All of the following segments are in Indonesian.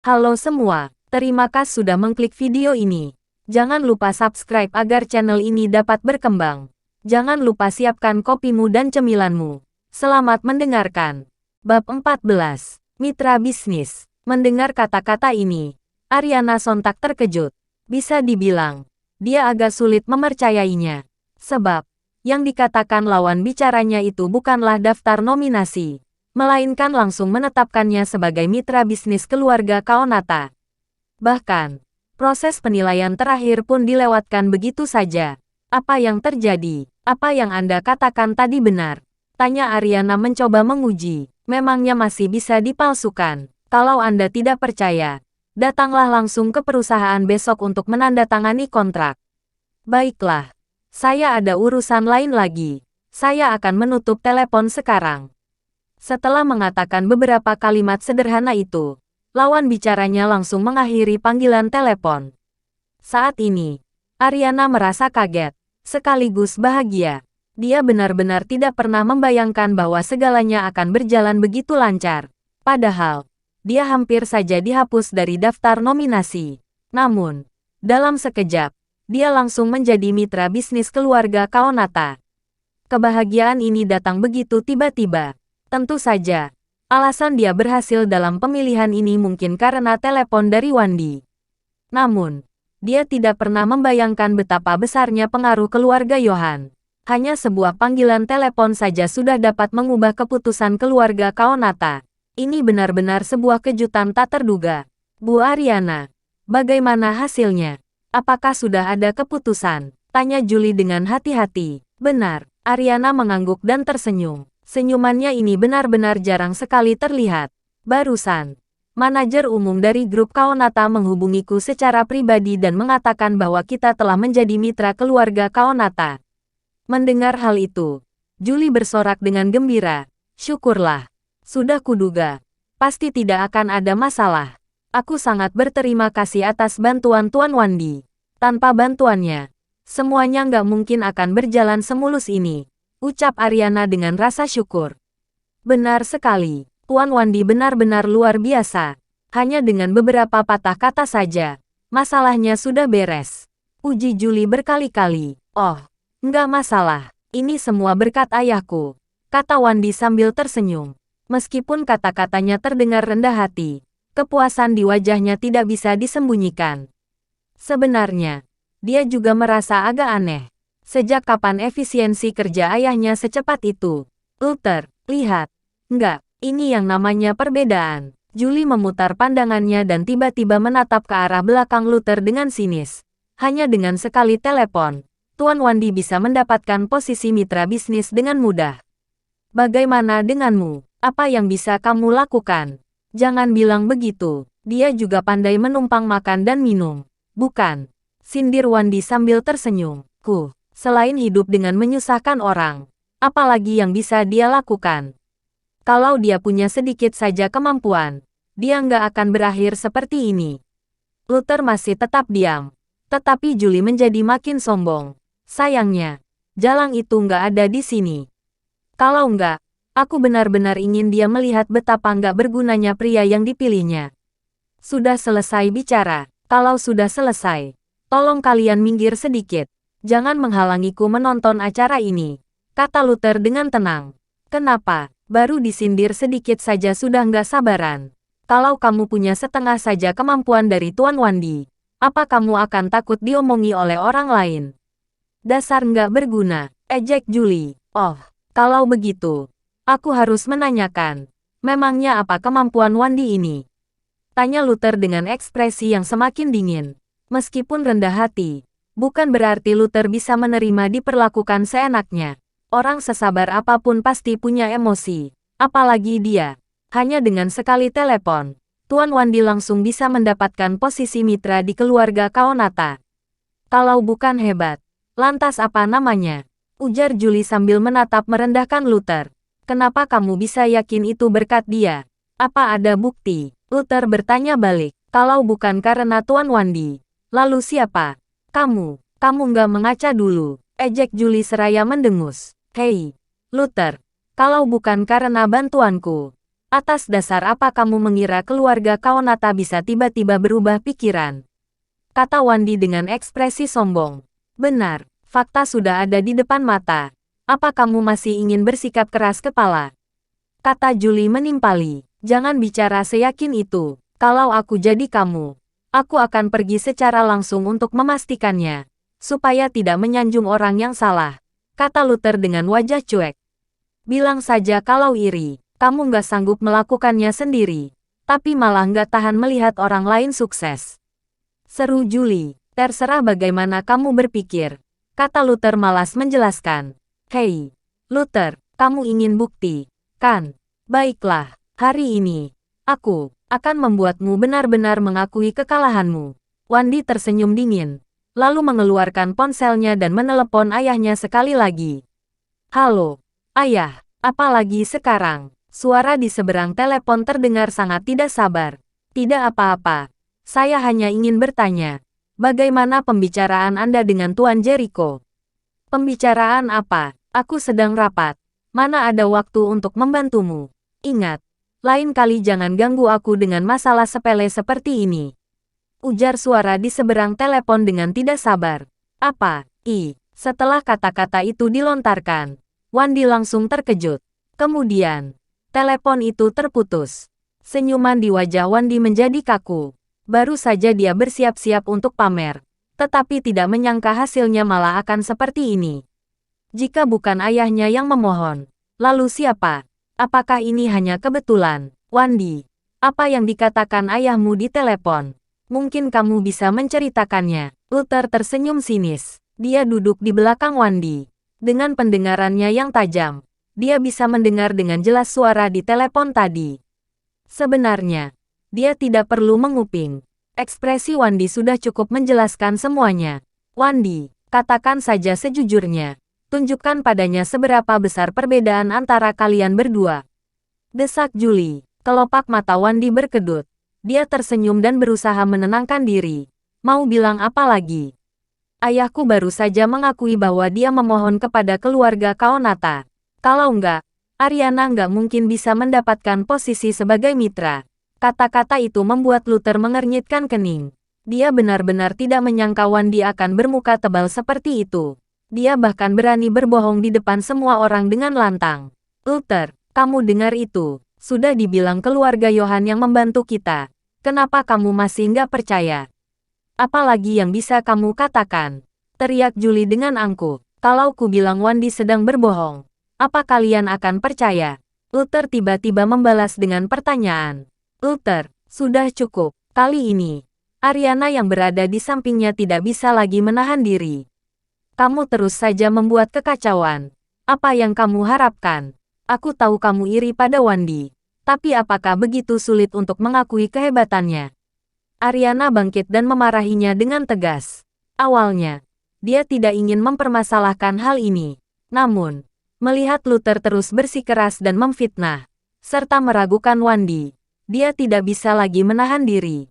Halo semua, terima kasih sudah mengklik video ini. Jangan lupa subscribe agar channel ini dapat berkembang. Jangan lupa siapkan kopimu dan cemilanmu. Selamat mendengarkan. Bab 14. Mitra Bisnis. Mendengar kata-kata ini, Ariana sontak terkejut. Bisa dibilang, dia agak sulit mempercayainya. Sebab, yang dikatakan lawan bicaranya itu bukanlah daftar nominasi, melainkan langsung menetapkannya sebagai mitra bisnis keluarga Kaonata. Bahkan, proses penilaian terakhir pun dilewatkan begitu saja. Apa yang terjadi? Apa yang Anda katakan tadi benar? Tanya Ariana mencoba menguji. Memangnya masih bisa dipalsukan? Kalau Anda tidak percaya, datanglah langsung ke perusahaan besok untuk menandatangani kontrak. Baiklah, saya ada urusan lain lagi. Saya akan menutup telepon sekarang. Setelah mengatakan beberapa kalimat sederhana itu, lawan bicaranya langsung mengakhiri panggilan telepon. Saat ini, Ariana merasa kaget, sekaligus bahagia. Dia benar-benar tidak pernah membayangkan bahwa segalanya akan berjalan begitu lancar. Padahal, dia hampir saja dihapus dari daftar nominasi. Namun, dalam sekejap, dia langsung menjadi mitra bisnis keluarga Kaonata. Kebahagiaan ini datang begitu tiba-tiba. Tentu saja, alasan dia berhasil dalam pemilihan ini mungkin karena telepon dari Wandi. Namun, dia tidak pernah membayangkan betapa besarnya pengaruh keluarga Yohan. Hanya sebuah panggilan telepon saja sudah dapat mengubah keputusan keluarga Kaonata. Ini benar-benar sebuah kejutan tak terduga. Bu Ariana, bagaimana hasilnya? Apakah sudah ada keputusan? Tanya Julie dengan hati-hati. Benar, Ariana mengangguk dan tersenyum. Senyumannya ini benar-benar jarang sekali terlihat. Barusan, manajer umum dari grup Kaonata menghubungiku secara pribadi dan mengatakan bahwa kita telah menjadi mitra keluarga Kaonata. Mendengar hal itu, Julie bersorak dengan gembira. Syukurlah, sudah kuduga. Pasti tidak akan ada masalah. Aku sangat berterima kasih atas bantuan Tuan Wandi. Tanpa bantuannya, semuanya nggak mungkin akan berjalan semulus ini, ucap Ariana dengan rasa syukur. Benar sekali, Tuan Wandi benar-benar luar biasa. Hanya dengan beberapa patah kata saja, masalahnya sudah beres. Puji Julie berkali-kali. Oh, nggak masalah, ini semua berkat ayahku, kata Wandi sambil tersenyum. Meskipun kata-katanya terdengar rendah hati, kepuasan di wajahnya tidak bisa disembunyikan. Sebenarnya, dia juga merasa agak aneh. Sejak kapan efisiensi kerja ayahnya secepat itu? Luther, lihat. Enggak, ini yang namanya perbedaan. Julie memutar pandangannya dan tiba-tiba menatap ke arah belakang Luther dengan sinis. Hanya dengan sekali telepon, Tuan Wandi bisa mendapatkan posisi mitra bisnis dengan mudah. Bagaimana denganmu? Apa yang bisa kamu lakukan? Jangan bilang begitu. Dia juga pandai menumpang makan dan minum. Bukan? Sindir Wandi sambil tersenyum. Selain hidup dengan menyusahkan orang, apalagi yang bisa dia lakukan? Kalau dia punya sedikit saja kemampuan, dia nggak akan berakhir seperti ini. Luther masih tetap diam. Tetapi Julie menjadi makin sombong. Sayangnya, Jalang itu nggak ada di sini. Kalau nggak, aku benar-benar ingin dia melihat betapa nggak bergunanya pria yang dipilihnya. Sudah selesai bicara. Kalau sudah selesai, tolong kalian minggir sedikit. Jangan menghalangiku menonton acara ini, kata Luther dengan tenang. Kenapa? Baru disindir sedikit saja sudah nggak sabaran. Kalau kamu punya setengah saja kemampuan dari Tuan Wandi, apa kamu akan takut diomongi oleh orang lain? Dasar nggak berguna, ejek Julie. Oh, kalau begitu, aku harus menanyakan, memangnya apa kemampuan Wandi ini? Tanya Luther dengan ekspresi yang semakin dingin. Meskipun rendah hati, bukan berarti Luther bisa menerima diperlakukan seenaknya. Orang sesabar apapun pasti punya emosi, apalagi dia. Hanya dengan sekali telepon, Tuan Wandi langsung bisa mendapatkan posisi mitra di keluarga Kaonata. Kalau bukan hebat, lantas apa namanya? Ujar Julie sambil menatap merendahkan Luther. Kenapa kamu bisa yakin itu berkat dia? Apa ada bukti? Luther bertanya balik. Kalau bukan karena Tuan Wandi, lalu siapa? Kamu nggak mengaca dulu, ejek Julie seraya mendengus. Hei, Luther, kalau bukan karena bantuanku, Atas dasar apa kamu mengira keluarga Kaonata bisa tiba-tiba berubah pikiran? Kata Wandi dengan ekspresi sombong. Benar, fakta sudah ada di depan mata. Apa kamu masih ingin bersikap keras kepala? Kata Julie menimpali. Jangan bicara seyakin itu. Kalau aku jadi kamu, aku akan pergi secara langsung untuk memastikannya. Supaya tidak menyanjung orang yang salah. Kata Luther dengan wajah cuek. Bilang saja kalau iri, kamu nggak sanggup melakukannya sendiri. Tapi malah nggak tahan melihat orang lain sukses. Seru Julie. Terserah bagaimana kamu berpikir. Kata Luther malas menjelaskan. Hei, Luther, kamu ingin bukti, kan? Baiklah, hari ini, aku akan membuatmu benar-benar mengakui kekalahanmu. Wandi tersenyum dingin, lalu mengeluarkan ponselnya dan menelepon ayahnya sekali lagi. Halo, ayah, apa lagi sekarang? Suara di seberang telepon terdengar sangat tidak sabar. Tidak apa-apa. Saya hanya ingin bertanya, bagaimana pembicaraan Anda dengan Tuan Jericho? Pembicaraan apa? Aku sedang rapat. Mana ada waktu untuk membantumu? Ingat, lain kali jangan ganggu aku dengan masalah sepele seperti ini. Ujar suara di seberang telepon dengan tidak sabar. Apa? Setelah kata-kata itu dilontarkan, Wandi langsung terkejut. Kemudian, telepon itu terputus. Senyuman di wajah Wandi menjadi kaku. Baru saja dia bersiap-siap untuk pamer, tetapi tidak menyangka hasilnya malah akan seperti ini. Jika bukan ayahnya yang memohon, lalu siapa? Apakah ini hanya kebetulan? Wandi, apa yang dikatakan ayahmu di telepon? Mungkin kamu bisa menceritakannya. Luther tersenyum sinis. Dia duduk di belakang Wandi. Dengan pendengarannya yang tajam, dia bisa mendengar dengan jelas suara di telepon tadi. Sebenarnya, dia tidak perlu menguping. Ekspresi Wandi sudah cukup menjelaskan semuanya. Wandi, katakan saja sejujurnya. Tunjukkan padanya seberapa besar perbedaan antara kalian berdua. Desak Julie. Kelopak mata Wandi berkedut. Dia tersenyum dan berusaha menenangkan diri. Mau bilang apa lagi? Ayahku baru saja mengakui bahwa dia memohon kepada keluarga Kaonata. Kalau enggak, Ariana enggak mungkin bisa mendapatkan posisi sebagai mitra. Kata-kata itu membuat Luther mengernyitkan kening. Dia benar-benar tidak menyangka Wandi akan bermuka tebal seperti itu. Dia bahkan berani berbohong di depan semua orang dengan lantang. Luther, kamu dengar itu? Sudah dibilang keluarga Johan yang membantu kita. Kenapa kamu masih nggak percaya? Apalagi yang bisa kamu katakan? Teriak Julie dengan angkuh. Kalau ku bilang Wandi sedang berbohong, apa kalian akan percaya? Luther tiba-tiba membalas dengan pertanyaan. Luther, sudah cukup. Kali ini, Ariana yang berada di sampingnya tidak bisa lagi menahan diri. Kamu terus saja membuat kekacauan. Apa yang kamu harapkan? Aku tahu kamu iri pada Wandi. Tapi apakah begitu sulit untuk mengakui kehebatannya? Ariana bangkit dan memarahinya dengan tegas. Awalnya, dia tidak ingin mempermasalahkan hal ini. Namun, melihat Luther terus bersikeras dan memfitnah, serta meragukan Wandi, dia tidak bisa lagi menahan diri.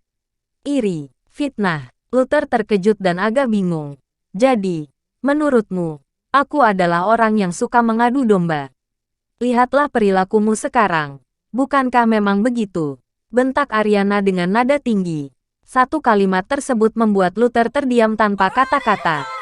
Iri, fitnah. Luther terkejut dan agak bingung. Jadi, menurutmu, aku adalah orang yang suka mengadu domba? Lihatlah perilakumu sekarang. Bukankah memang begitu? Bentak Ariana dengan nada tinggi. Satu kalimat tersebut membuat Luther terdiam tanpa kata-kata.